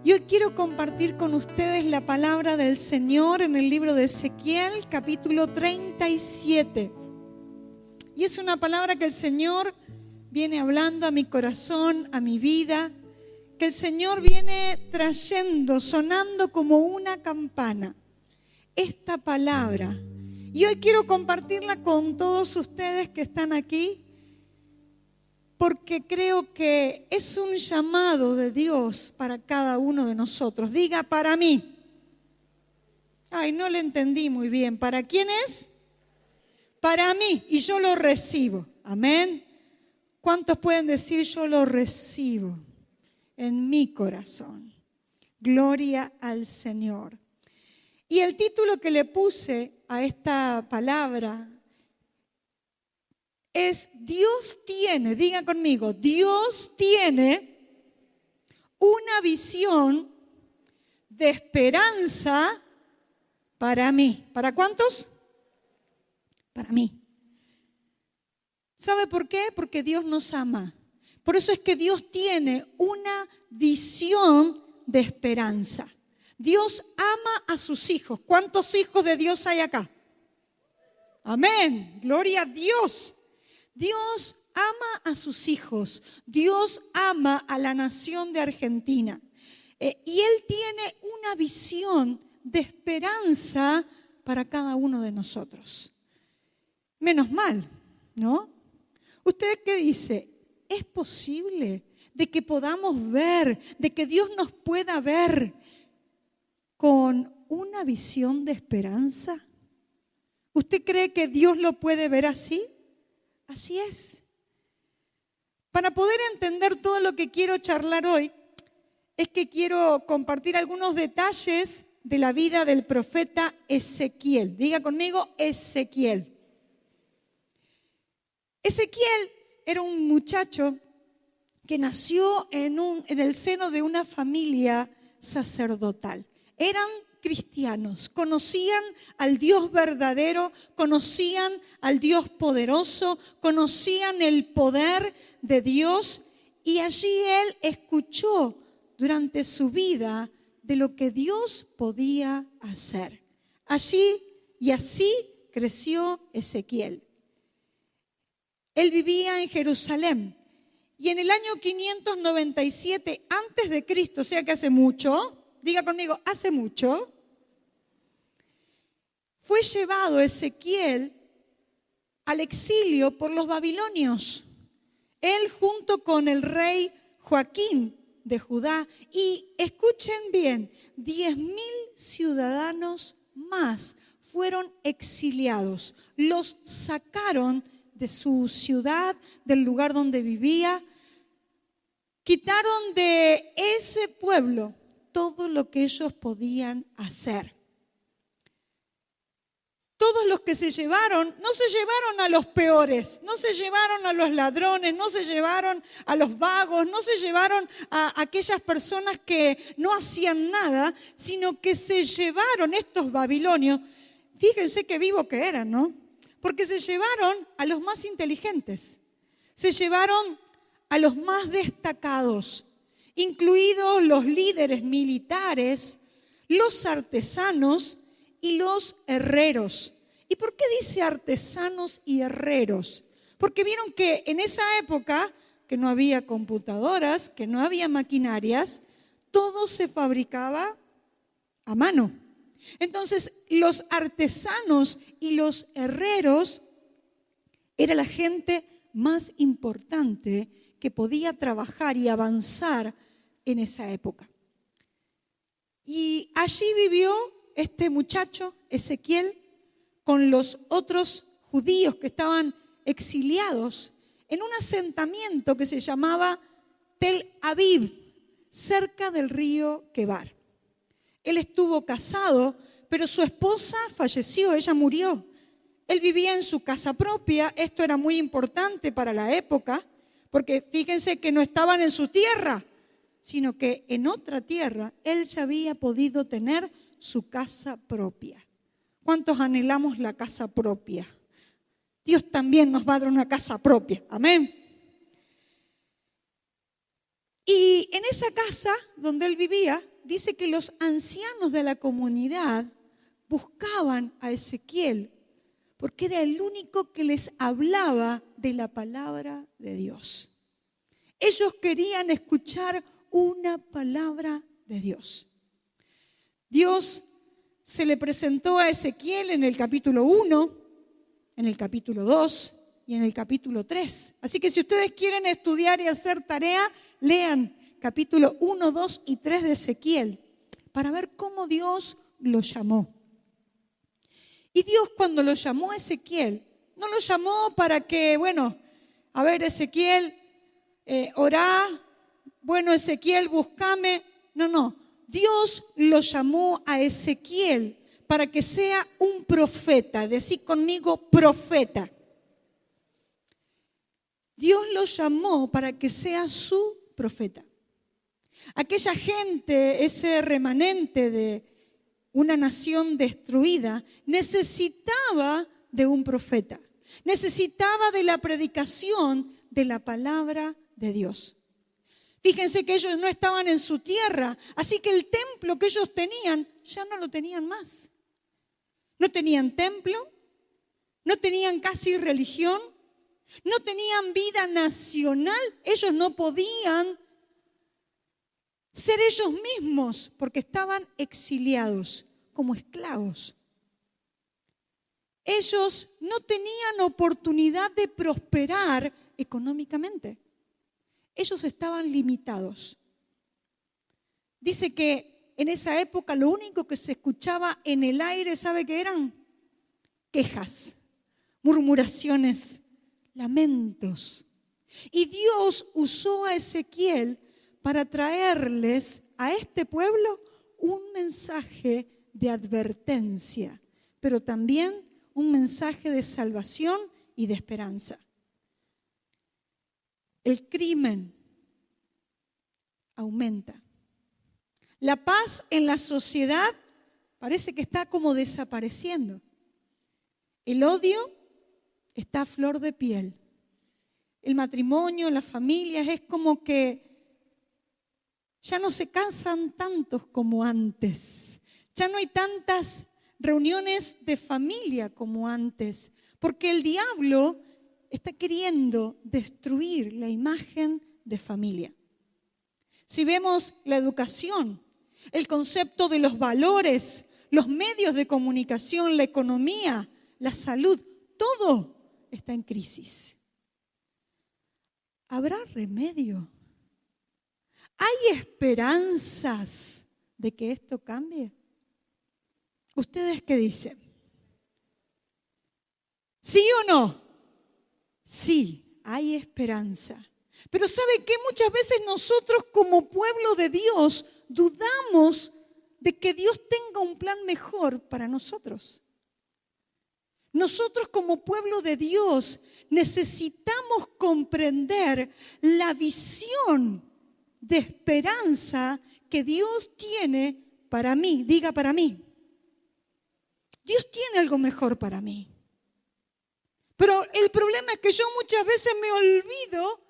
Y hoy quiero compartir con ustedes la palabra del Señor en el libro de Ezequiel, capítulo 37. Y es una palabra que el Señor viene hablando a mi corazón, a mi vida, que el Señor viene trayendo, sonando como una campana. Esta palabra. Y hoy quiero compartirla con todos ustedes que están aquí, porque creo que es un llamado de Dios para cada uno de nosotros. Diga, para mí. Ay, no le entendí muy bien. ¿Para quién es? Para mí. Y yo lo recibo. Amén. ¿Cuántos pueden decir yo lo recibo en mi corazón? Gloria al Señor. Y el título que le puse a esta palabra es Dios tiene, diga conmigo, Dios tiene una visión de esperanza para mí. ¿Para cuántos? Para mí. ¿Sabe por qué? Porque Dios nos ama. Por eso es que Dios tiene una visión de esperanza. Dios ama a sus hijos. ¿Cuántos hijos de Dios hay acá? Amén. Gloria a Dios. Dios ama a sus hijos. Dios ama a la nación de Argentina. Y Él tiene una visión de esperanza para cada uno de nosotros. Menos mal, ¿no? ¿Usted qué dice? ¿Es posible de que podamos ver, de que Dios nos pueda ver con una visión de esperanza? ¿Usted cree que Dios lo puede ver así? Así es. Para poder entender todo lo que quiero charlar hoy, es que quiero compartir algunos detalles de la vida del profeta Ezequiel. Diga conmigo, Ezequiel. Ezequiel era un muchacho que nació en el seno de una familia sacerdotal. Eran cristianos, conocían al Dios verdadero, conocían al Dios poderoso, conocían el poder de Dios, y allí él escuchó durante su vida de lo que Dios podía hacer. Allí y así creció Ezequiel. Él vivía en Jerusalén y en el año 597 antes de Cristo, o sea que hace mucho, diga conmigo, hace mucho, fue llevado Ezequiel al exilio por los babilonios. Él junto con el rey Joaquín de Judá, y escuchen bien, 10.000 ciudadanos más fueron exiliados. Los sacaron de su ciudad, del lugar donde vivía. Quitaron de ese pueblo todo lo que ellos podían hacer. Todos los que se llevaron, no se llevaron a los peores, no se llevaron a los ladrones, no se llevaron a los vagos, no se llevaron a aquellas personas que no hacían nada, sino que se llevaron estos babilonios. Fíjense qué vivos que eran, ¿no? Porque se llevaron a los más inteligentes, se llevaron a los más destacados, incluidos los líderes militares, los artesanos y los herreros. ¿Y por qué dice artesanos y herreros? Porque vieron que en esa época, que no había computadoras, que no había maquinarias, todo se fabricaba a mano. Entonces, los artesanos y los herreros era la gente más importante que podía trabajar y avanzar en esa época. Y allí vivió este muchacho, Ezequiel, con los otros judíos que estaban exiliados en un asentamiento que se llamaba Tel Aviv, cerca del río Quebar. Él estuvo casado, pero su esposa falleció, ella murió. Él vivía en su casa propia, esto era muy importante para la época, porque fíjense que no estaban en su tierra, sino que en otra tierra él ya había podido tener su casa propia. ¿Cuántos anhelamos la casa propia? Dios también nos va a dar una casa propia. Amén. Y en esa casa donde él vivía, dice que los ancianos de la comunidad buscaban a Ezequiel porque era el único que les hablaba de la palabra de Dios. Ellos querían escuchar una palabra de Dios. Dios se le presentó a Ezequiel en el capítulo 1, en el capítulo 2 y en el capítulo 3. Así que si ustedes quieren estudiar y hacer tarea, lean capítulo 1, 2 y 3 de Ezequiel para ver cómo Dios lo llamó. Y Dios, cuando lo llamó a Ezequiel, no lo llamó para que, a ver, Ezequiel, orá, Ezequiel, búscame. No. Dios lo llamó a Ezequiel para que sea un profeta. Decí conmigo, profeta. Dios lo llamó para que sea su profeta. Aquella gente, ese remanente de una nación destruida, necesitaba de un profeta. Necesitaba de la predicación de la palabra de Dios. Fíjense que ellos no estaban en su tierra, así que el templo que ellos tenían ya no lo tenían más. No tenían templo, no tenían casi religión, no tenían vida nacional. Ellos no podían ser ellos mismos porque estaban exiliados como esclavos. Ellos no tenían oportunidad de prosperar económicamente. Ellos estaban limitados. Dice que en esa época lo único que se escuchaba en el aire, ¿sabe qué eran? Quejas, murmuraciones, lamentos. Y Dios usó a Ezequiel para traerles a este pueblo un mensaje de advertencia, pero también un mensaje de salvación y de esperanza. El crimen aumenta. La paz en la sociedad parece que está como desapareciendo. El odio está a flor de piel. El matrimonio, las familias, es como que ya no se casan tantos como antes. Ya no hay tantas reuniones de familia como antes, porque el diablo está queriendo destruir la imagen de familia. Si vemos la educación, el concepto de los valores, los medios de comunicación, la economía, la salud, todo está en crisis. ¿Habrá remedio? ¿Hay esperanzas de que esto cambie? ¿Ustedes qué dicen? ¿Sí o no? Sí, hay esperanza. Pero ¿sabe qué? Muchas veces nosotros como pueblo de Dios dudamos de que Dios tenga un plan mejor para nosotros. Nosotros como pueblo de Dios necesitamos comprender la visión de esperanza que Dios tiene para mí. Diga para mí. Dios tiene algo mejor para mí. Pero el problema es que yo muchas veces me olvido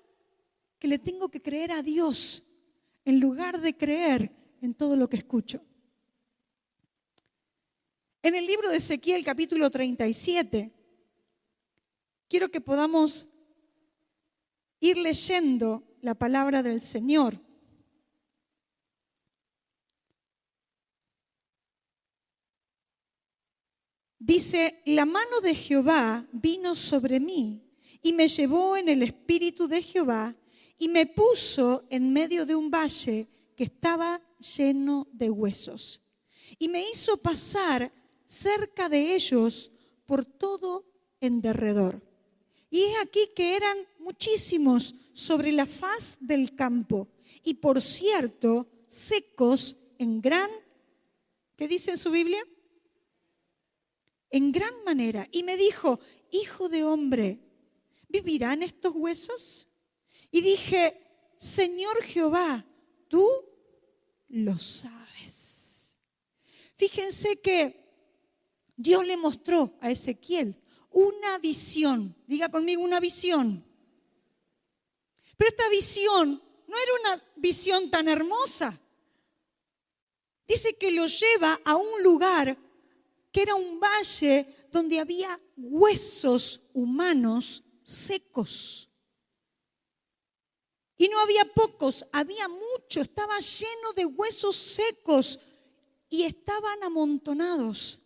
que le tengo que creer a Dios en lugar de creer en todo lo que escucho. En el libro de Ezequiel, capítulo 37, quiero que podamos ir leyendo la palabra del Señor. Dice, la mano de Jehová vino sobre mí y me llevó en el espíritu de Jehová y me puso en medio de un valle que estaba lleno de huesos. Y me hizo pasar cerca de ellos por todo en derredor. Y es aquí que eran muchísimos sobre la faz del campo y por cierto secos en gran, ¿qué dice en su Biblia? En gran manera. Y me dijo, hijo de hombre, ¿vivirán estos huesos? Y dije, Señor Jehová, tú lo sabes. Fíjense que Dios le mostró a Ezequiel una visión. Diga conmigo, una visión. Pero esta visión no no era una visión tan hermosa. Dice que lo lleva a un lugar que era un valle donde había huesos humanos secos. Y no había pocos, había mucho, estaba lleno de huesos secos y estaban amontonados.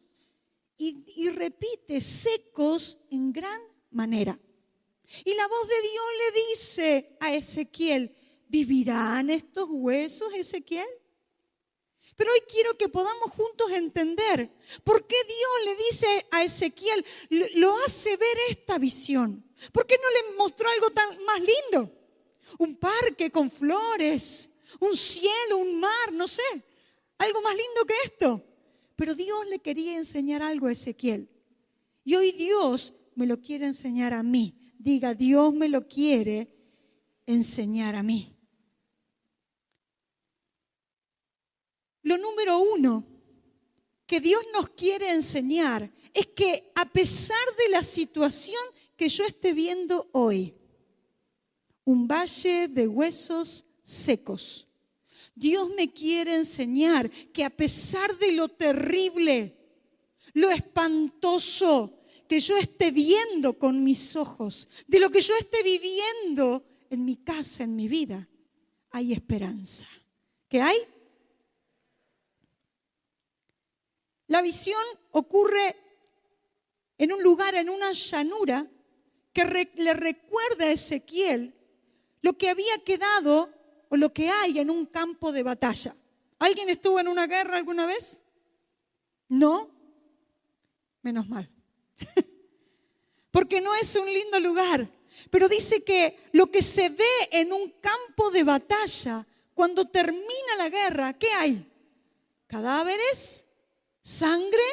Y repite, secos en gran manera. Y la voz de Dios le dice a Ezequiel, ¿vivirán estos huesos, Ezequiel? Pero hoy quiero que podamos juntos entender por qué Dios le dice a Ezequiel, lo hace ver esta visión. ¿Por qué no le mostró algo tan más lindo? Un parque con flores, un cielo, un mar, no sé, algo más lindo que esto. Pero Dios le quería enseñar algo a Ezequiel. Y hoy Dios me lo quiere enseñar a mí. Diga, Dios me lo quiere enseñar a mí. Lo número 1 que Dios nos quiere enseñar es que a pesar de la situación que yo esté viendo hoy, un valle de huesos secos, Dios me quiere enseñar que a pesar de lo terrible, lo espantoso que yo esté viendo con mis ojos, de lo que yo esté viviendo en mi casa, en mi vida, hay esperanza. ¿Qué hay? La visión ocurre en un lugar, en una llanura, que le recuerda a Ezequiel lo que había quedado o lo que hay en un campo de batalla. ¿Alguien estuvo en una guerra alguna vez? ¿No? Menos mal. Porque no es un lindo lugar. Pero dice que lo que se ve en un campo de batalla, cuando termina la guerra, ¿qué hay? Cadáveres, sangre,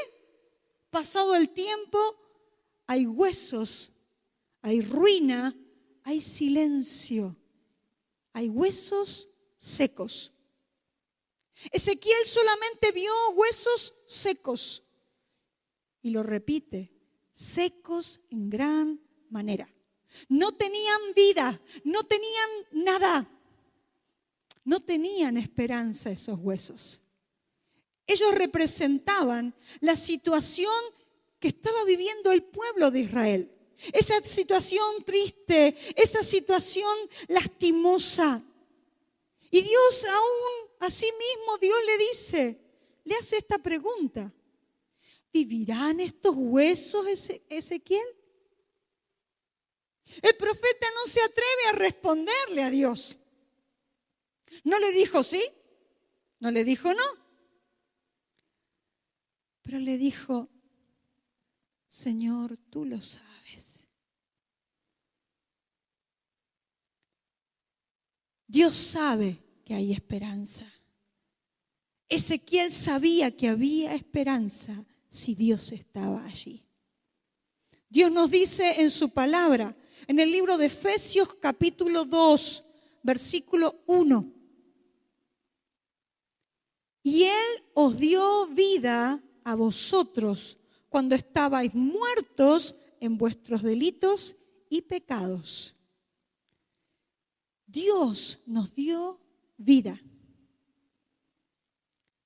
pasado el tiempo, hay huesos, hay ruina, hay silencio, hay huesos secos. Ezequiel solamente vio huesos secos y lo repite, secos en gran manera. No tenían vida, no tenían nada, no tenían esperanza esos huesos. Ellos representaban la situación que estaba viviendo el pueblo de Israel. Esa situación triste, esa situación lastimosa. Y Dios aún a sí mismo, Dios le dice, le hace esta pregunta. ¿Vivirán estos huesos, Ezequiel? El profeta no se atreve a responderle a Dios. No le dijo sí, no le dijo no. Pero le dijo, Señor, tú lo sabes. Dios sabe que hay esperanza. Ezequiel sabía que había esperanza si Dios estaba allí. Dios nos dice en su palabra, en el libro de Efesios capítulo 2, versículo 1. Y Él os dio vida a vosotros cuando estabais muertos en vuestros delitos y pecados. Dios nos dio vida.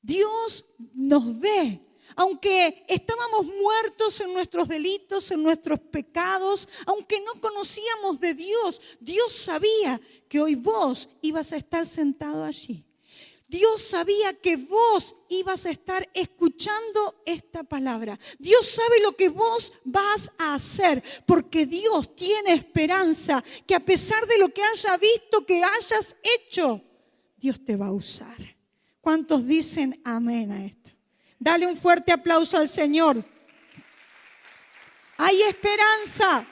Dios nos ve. Aunque estábamos muertos en nuestros delitos, en nuestros pecados, aunque no conocíamos de Dios, Dios sabía que hoy vos ibas a estar sentado allí. Dios sabía que vos ibas a estar escuchando esta palabra. Dios sabe lo que vos vas a hacer, porque Dios tiene esperanza que a pesar de lo que haya visto, que hayas hecho, Dios te va a usar. ¿Cuántos dicen amén a esto? Dale un fuerte aplauso al Señor. Hay esperanza.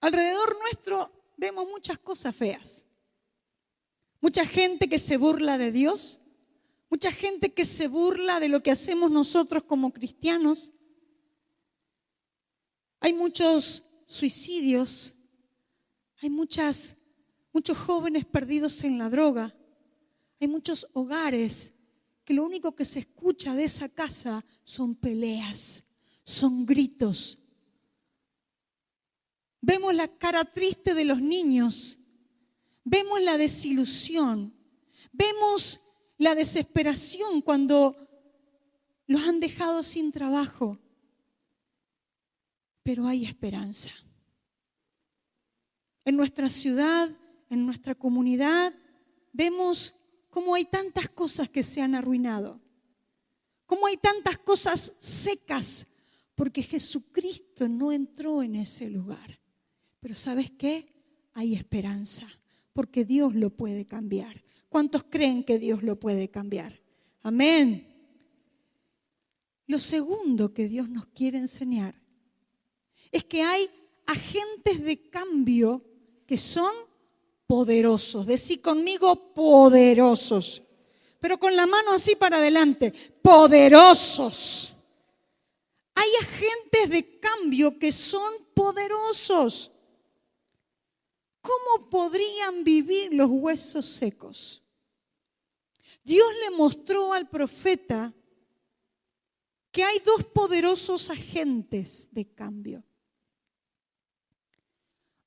Alrededor nuestro vemos muchas cosas feas. Mucha gente que se burla de Dios. Mucha gente que se burla de lo que hacemos nosotros como cristianos. Hay muchos suicidios. Hay muchos jóvenes perdidos en la droga. Hay muchos hogares que lo único que se escucha de esa casa son peleas, son gritos. Vemos la cara triste de los niños. Vemos la desilusión. Vemos la desesperación cuando los han dejado sin trabajo. Pero hay esperanza. En nuestra ciudad, en nuestra comunidad, vemos cómo hay tantas cosas que se han arruinado. Cómo hay tantas cosas secas, porque Jesucristo no entró en ese lugar. Pero ¿sabes qué? Hay esperanza, porque Dios lo puede cambiar. ¿Cuántos creen que Dios lo puede cambiar? Amén. Lo segundo que Dios nos quiere enseñar es que hay agentes de cambio que son poderosos. Decí conmigo, poderosos. Pero con la mano así para adelante. Poderosos. Hay agentes de cambio que son poderosos. ¿Cómo podrían vivir los huesos secos? Dios le mostró al profeta que hay dos poderosos agentes de cambio.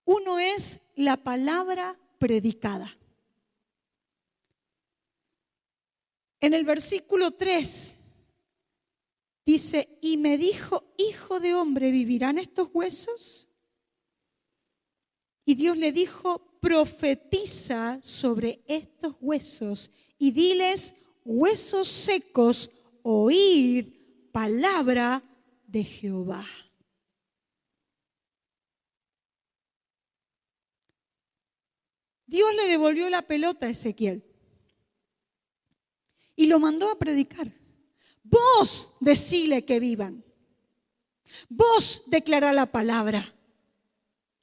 Uno es la palabra predicada. En el versículo 3 dice, y me dijo, hijo de hombre, ¿vivirán estos huesos? Y Dios le dijo, profetiza sobre estos huesos y diles, huesos secos, oíd palabra de Jehová. Dios le devolvió la pelota a Ezequiel y lo mandó a predicar. Vos decile que vivan. Vos declará la palabra.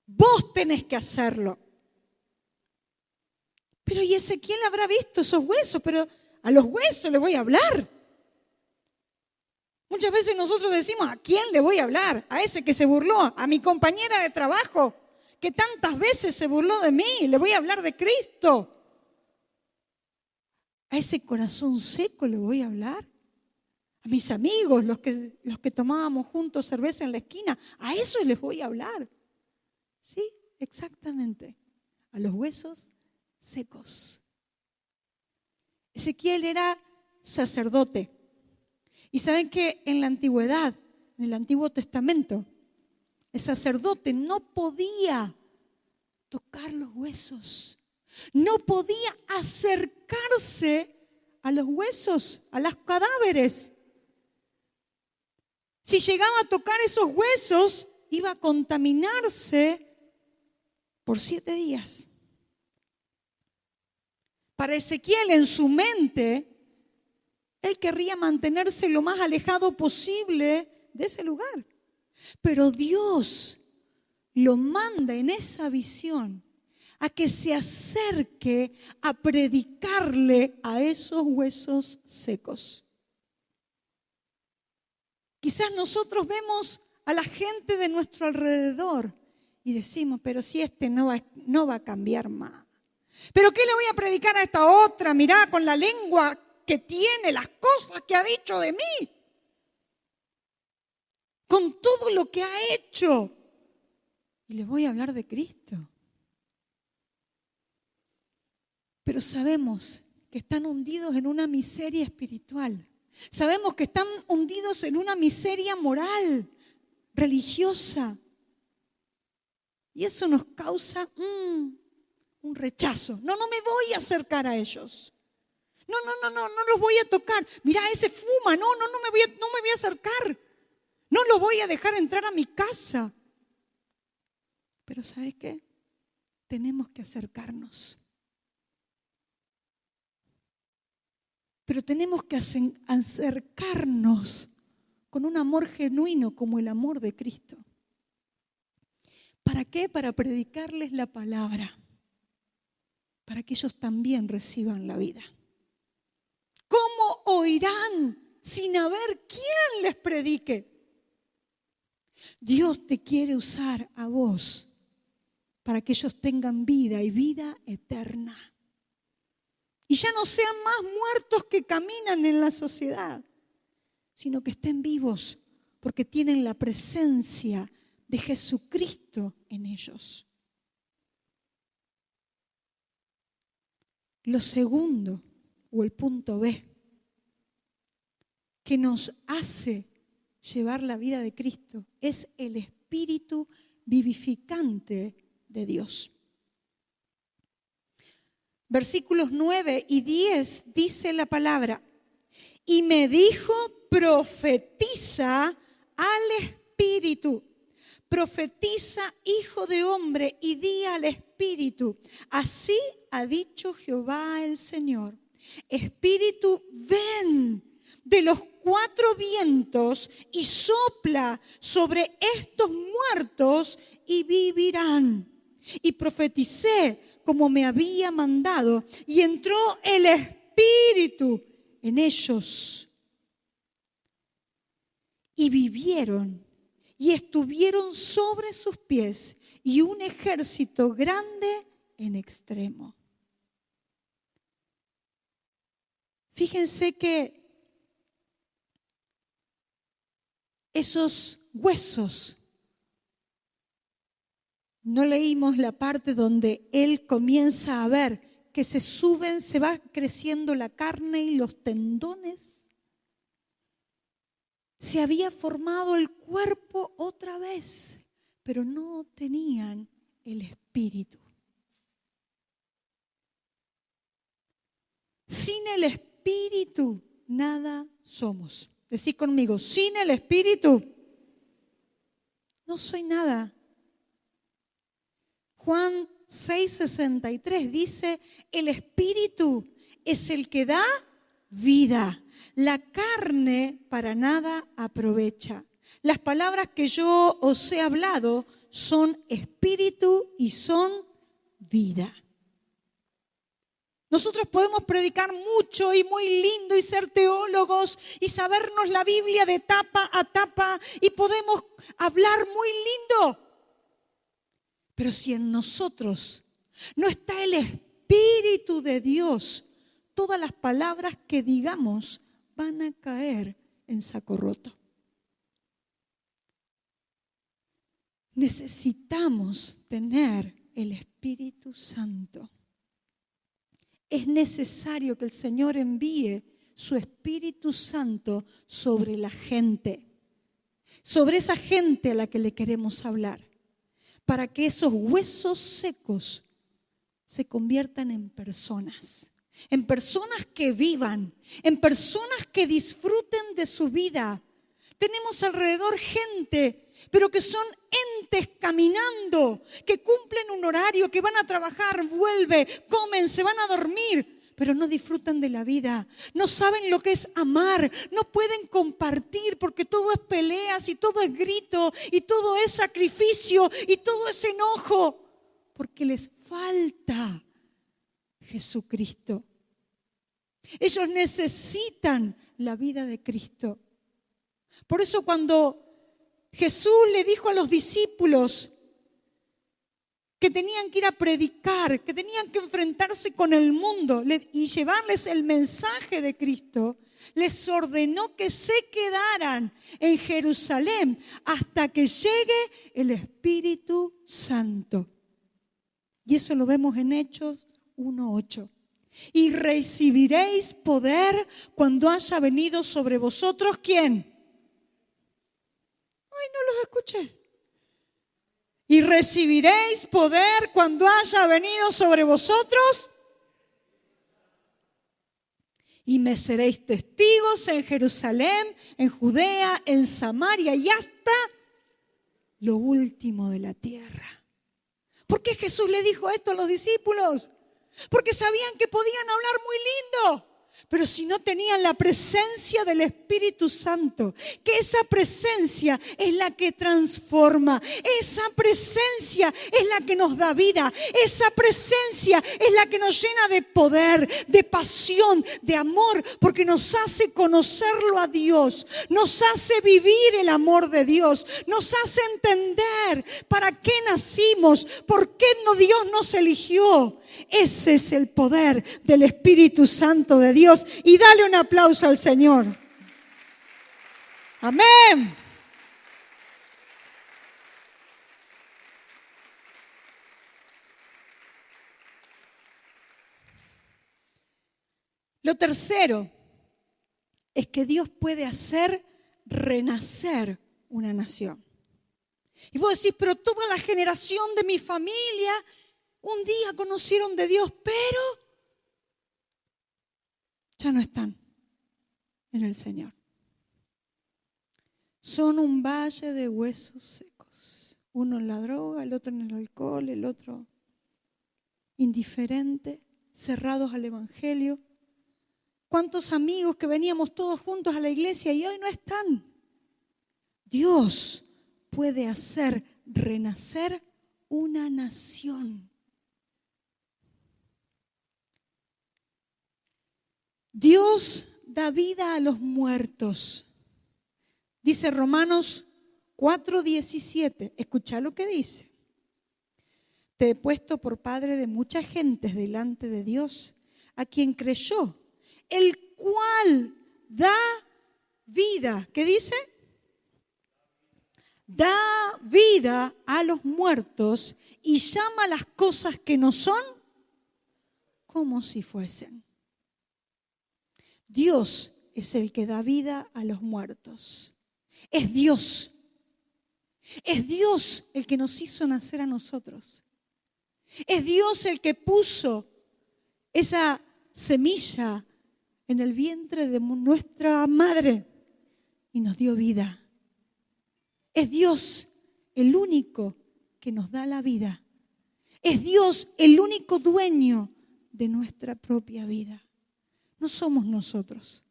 Vos tenés que hacerlo. Pero y Ezequiel habrá visto esos huesos, pero a los huesos le voy a hablar. Muchas veces nosotros decimos, ¿a quién le voy a hablar? A ese que se burló, a mi compañera de trabajo, que tantas veces se burló de mí, le voy a hablar de Cristo. A ese corazón seco le voy a hablar. A mis amigos, los que tomábamos juntos cerveza en la esquina, a esos les voy a hablar. Sí, exactamente. A los huesos secos. Ezequiel era sacerdote. Y saben que en la antigüedad, en el Antiguo Testamento, el sacerdote no podía tocar los huesos. No podía acercarse a los huesos, a los cadáveres. Si llegaba a tocar esos huesos, iba a contaminarse por 7 días. Para Ezequiel, en su mente, él querría mantenerse lo más alejado posible de ese lugar. Pero Dios lo manda en esa visión a que se acerque a predicarle a esos huesos secos. Quizás nosotros vemos a la gente de nuestro alrededor y decimos, pero si este no va a cambiar más. ¿Pero qué le voy a predicar a esta otra? Mirá, con la lengua que tiene, las cosas que ha dicho de mí. Con todo lo que ha hecho. Y le voy a hablar de Cristo. Pero sabemos que están hundidos en una miseria espiritual. Sabemos que están hundidos en una miseria moral, religiosa. Y eso nos causa un rechazo. No me voy a acercar a ellos. No los voy a tocar. Mirá, ese fuma. No me voy a acercar. No lo voy a dejar entrar a mi casa. Pero ¿sabes qué? Tenemos que acercarnos. Pero tenemos que acercarnos con un amor genuino como el amor de Cristo. ¿Para qué? Para predicarles la palabra. Para que ellos también reciban la vida. ¿Cómo oirán sin haber quien les predique? Dios te quiere usar a vos para que ellos tengan vida y vida eterna. Y ya no sean más muertos que caminan en la sociedad, sino que estén vivos porque tienen la presencia de Jesucristo en ellos. Lo segundo, o el punto B, que nos hace llevar la vida de Cristo es el Espíritu vivificante de Dios. Versículos 9 y 10 dice la palabra: y me dijo, profetiza al Espíritu. Profetiza, hijo de hombre, y di al Espíritu: así ha dicho Jehová el Señor. Espíritu, ven de los 4 vientos y sopla sobre estos muertos y vivirán. Y profeticé como me había mandado, y entró el Espíritu en ellos. Y vivieron y estuvieron sobre sus pies, y un ejército grande en extremo. Fíjense que esos huesos, no leímos la parte donde él comienza a ver que se suben, se va creciendo la carne y los tendones. Se había formado el cuerpo otra vez, pero no tenían el Espíritu. Sin el Espíritu nada somos. Decí conmigo, sin el Espíritu no soy nada. Juan 6:63 dice: el Espíritu es el que da vida. La carne para nada aprovecha. Las palabras que yo os he hablado son espíritu y son vida. Nosotros podemos predicar mucho y muy lindo y ser teólogos y sabernos la Biblia de tapa a tapa y podemos hablar muy lindo. Pero si en nosotros no está el Espíritu de Dios, todas las palabras que digamos van a caer en saco roto. Necesitamos tener el Espíritu Santo. Es necesario que el Señor envíe su Espíritu Santo sobre la gente, sobre esa gente a la que le queremos hablar, para que esos huesos secos se conviertan en personas que vivan, en personas que disfruten de su vida. Tenemos alrededor gente, pero que son entes caminando, que cumplen un horario, que van a trabajar, vuelven, comen, se van a dormir, pero no disfrutan de la vida. No saben lo que es amar, no pueden compartir porque todo es peleas y todo es grito y todo es sacrificio y todo es enojo, porque les falta Jesucristo. Ellos necesitan la vida de Cristo. Por eso cuando Jesús le dijo a los discípulos que tenían que ir a predicar, que tenían que enfrentarse con el mundo y llevarles el mensaje de Cristo, les ordenó que se quedaran en Jerusalén hasta que llegue el Espíritu Santo. Y eso lo vemos en Hechos 1:8. Y recibiréis poder cuando haya venido sobre vosotros, ¿quién? Ay, no los escuché. Y recibiréis poder cuando haya venido sobre vosotros. Y me seréis testigos en Jerusalén, en Judea, en Samaria y hasta lo último de la tierra. ¿Por qué Jesús le dijo esto a los discípulos? Porque sabían que podían hablar muy lindo, pero si no tenían la presencia del Espíritu Santo, que esa presencia es la que transforma, esa presencia es la que nos da vida, esa presencia es la que nos llena de poder, de pasión, de amor, porque nos hace conocerlo a Dios, nos hace vivir el amor de Dios, nos hace entender para qué nacimos, por qué Dios nos eligió. Ese es el poder del Espíritu Santo de Dios. Y dale un aplauso al Señor. Amén. Lo tercero es que Dios puede hacer renacer una nación. Y vos decís, pero toda la generación de mi familia un día conocieron de Dios, pero ya no están en el Señor. Son un valle de huesos secos. Uno en la droga, el otro en el alcohol, el otro indiferente, cerrados al Evangelio. ¿Cuántos amigos que veníamos todos juntos a la iglesia y hoy no están? Dios puede hacer renacer una nación. Dios da vida a los muertos. Dice Romanos 4:17. Escuchá lo que dice. Te he puesto por padre de muchas gentes delante de Dios, a quien creyó, el cual da vida. ¿Qué dice? Da vida a los muertos y llama las cosas que no son como si fuesen. Dios es el que da vida a los muertos. Es Dios. Es Dios el que nos hizo nacer a nosotros. Es Dios el que puso esa semilla en el vientre de nuestra madre y nos dio vida. Es Dios el único que nos da la vida. Es Dios el único dueño de nuestra propia vida. No somos nosotros.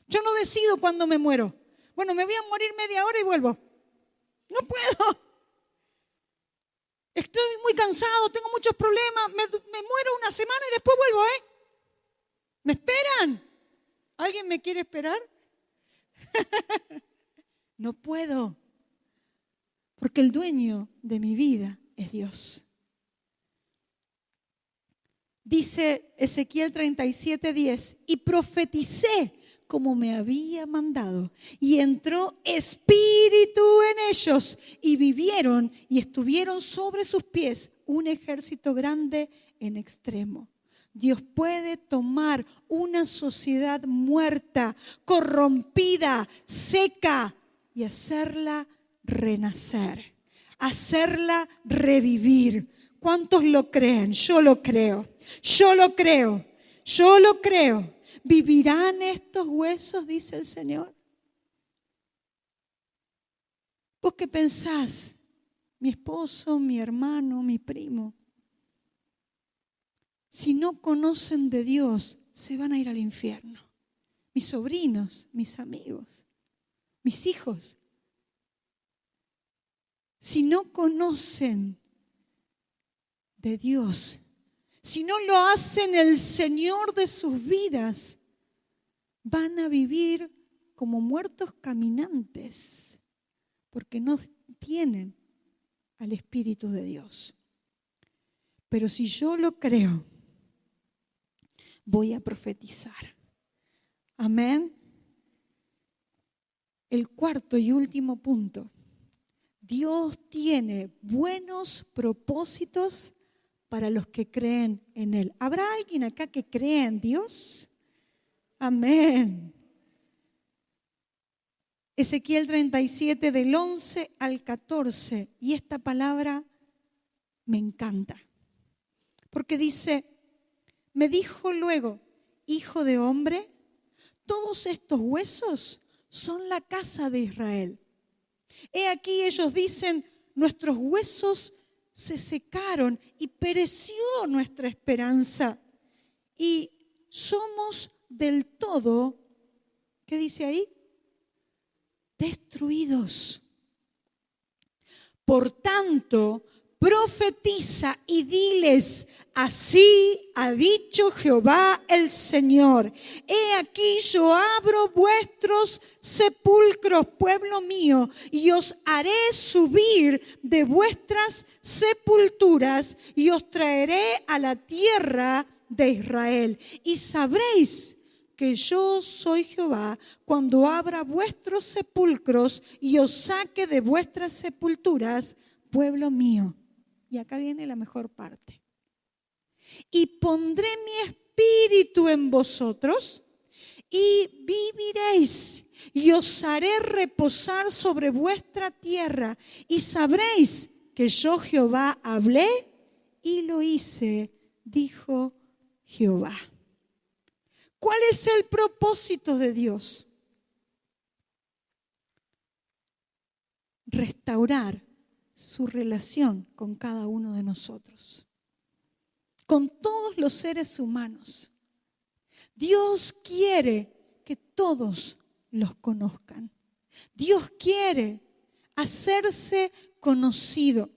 Yo no decido cuándo me muero. Bueno, me voy a morir media hora y vuelvo. No puedo. Estoy muy cansado, tengo muchos problemas. Me muero una semana y después vuelvo, ¿eh? ¿Me esperan? ¿Alguien me quiere esperar? No puedo. Porque el dueño de mi vida es Dios. Dice Ezequiel 37:10, y profeticé como me había mandado, y entró espíritu en ellos, y vivieron y estuvieron sobre sus pies un ejército grande en extremo. Dios puede tomar una sociedad muerta, corrompida, seca, y hacerla renacer, hacerla revivir. ¿Cuántos lo creen? Yo lo creo. Yo lo creo. Yo lo creo. ¿Vivirán estos huesos? Dice el Señor. ¿Vos qué pensás? Mi esposo, mi hermano, mi primo. Si no conocen de Dios, se van a ir al infierno. Mis sobrinos, mis amigos, mis hijos. Si no conocen de Dios, si no lo hacen el Señor de sus vidas, van a vivir como muertos caminantes, porque no tienen al Espíritu de Dios. Pero si yo lo creo, voy a profetizar. Amén. El cuarto y último punto. Dios tiene buenos propósitos para los que creen en Él. ¿Habrá alguien acá que cree en Dios? Amén. Ezequiel 37 del 11 al 14. Y esta palabra me encanta. Porque dice, me dijo luego, hijo de hombre, todos estos huesos son la casa de Israel. He aquí ellos dicen, nuestros huesos se secaron y pereció nuestra esperanza. Y somos del todo, ¿qué dice ahí? Destruidos. Por tanto, profetiza y diles, así ha dicho Jehová el Señor. He aquí yo abro vuestros sepulcros, pueblo mío, y os haré subir de vuestras sepulturas y os traeré a la tierra de Israel. Y sabréis que yo soy Jehová cuando abra vuestros sepulcros y os saque de vuestras sepulturas, pueblo mío. Y acá viene la mejor parte. Y pondré mi espíritu en vosotros y viviréis, y os haré reposar sobre vuestra tierra, y sabréis que yo Jehová hablé y lo hice, dijo Jehová. ¿Cuál es el propósito de Dios? Restaurar su relación con cada uno de nosotros, con todos los seres humanos. Dios quiere que todos los conozcan. Dios quiere hacerse conocido.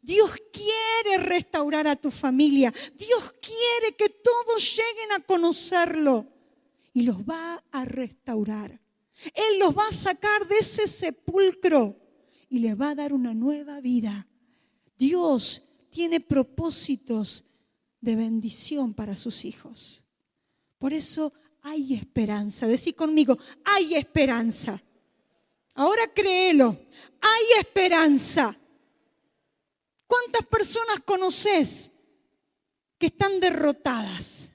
Dios quiere restaurar a tu familia. Dios quiere que todos lleguen a conocerlo y los va a restaurar. Él los va a sacar de ese sepulcro y les va a dar una nueva vida. Dios tiene propósitos de bendición para sus hijos. Por eso hay esperanza. Decí conmigo, hay esperanza. Ahora créelo, hay esperanza. ¿Cuántas personas conoces que están derrotadas?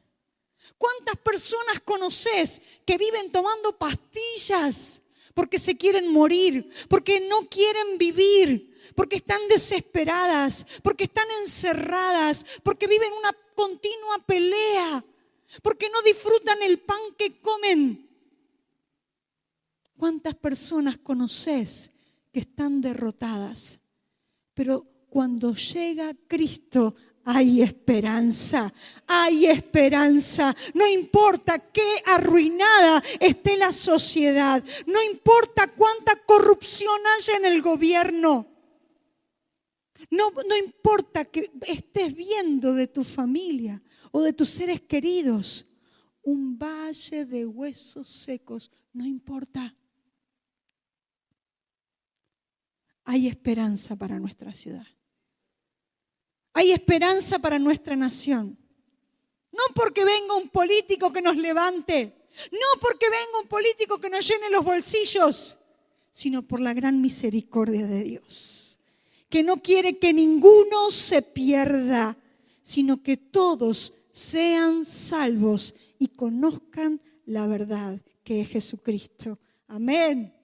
¿Cuántas personas conoces que viven tomando pastillas porque se quieren morir, porque no quieren vivir, porque están desesperadas, porque están encerradas, porque viven una continua pelea, porque no disfrutan el pan que comen? ¿Cuántas personas conoces que están derrotadas? Pero cuando llega Cristo hay esperanza, hay esperanza. No importa qué arruinada esté la sociedad, no importa cuánta corrupción haya en el gobierno, no importa que estés viendo de tu familia o de tus seres queridos un valle de huesos secos, no importa. Hay esperanza para nuestra ciudad. Hay esperanza para nuestra nación. No porque venga un político que nos levante, no porque venga un político que nos llene los bolsillos, sino por la gran misericordia de Dios, que no quiere que ninguno se pierda, sino que todos sean salvos y conozcan la verdad que es Jesucristo. Amén.